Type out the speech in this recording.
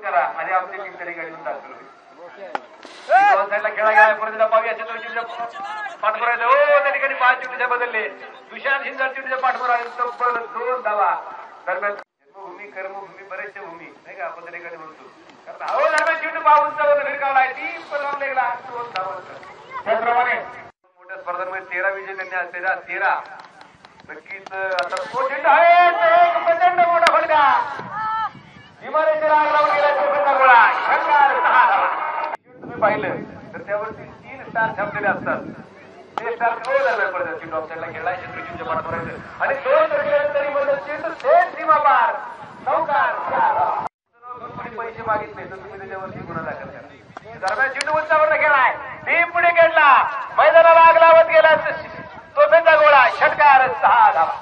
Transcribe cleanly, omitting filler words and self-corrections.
करा आणि आमची टीम तरी गाडीतून दाखल होईल. दोन साईडला खेळा गेला परत पाहूया पाठपुरायचं हो त्या ठिकाणी 5 चुकीच्या बदलले. विशाल हिंदर चुकीच्या पाठपुरा तब्बल 2 धावा दरम्यान. जन्मभूमी कर्मभूमी बरेचसे भूमी नाही का आपण त्या ठिकाणी म्हणतो. कारण अहो दरम्यान चिवटी बाबूंचा भिरकावलाय ती पण लागला 2 धावा. त्याप्रमाणे मोठ्या स्पर्धांमध्ये 13 विजय त्यांनी असलेला 13 नक्कीच आता तो चेंडू आहे एक प्रचंड मोठा फटका इमारतीला आग लावून गेला चोखंडा गोळा शंकर 6 धावा. तुम्ही पाहिलं तर त्यावरती 3 स्टार छापलेले असतात. ते स्टार तो दरम्यान पडतात चेंडू ऑफसाईडला खेळला शत्रुजींच्या पाठपुरायचं आणि 2 तरी मदत चेंडू थेट सीमा पार चौकार 4 धावा. पैसे मागितले तर तुम्ही त्याच्यावरती गुन्हा दाखल करा. दरम्यान चेंडू उंचावर खेळाय टीम पुढे खेळला मैदानाला आग लावत गेला तो फेंचा गोळा षटकार 6 धावा.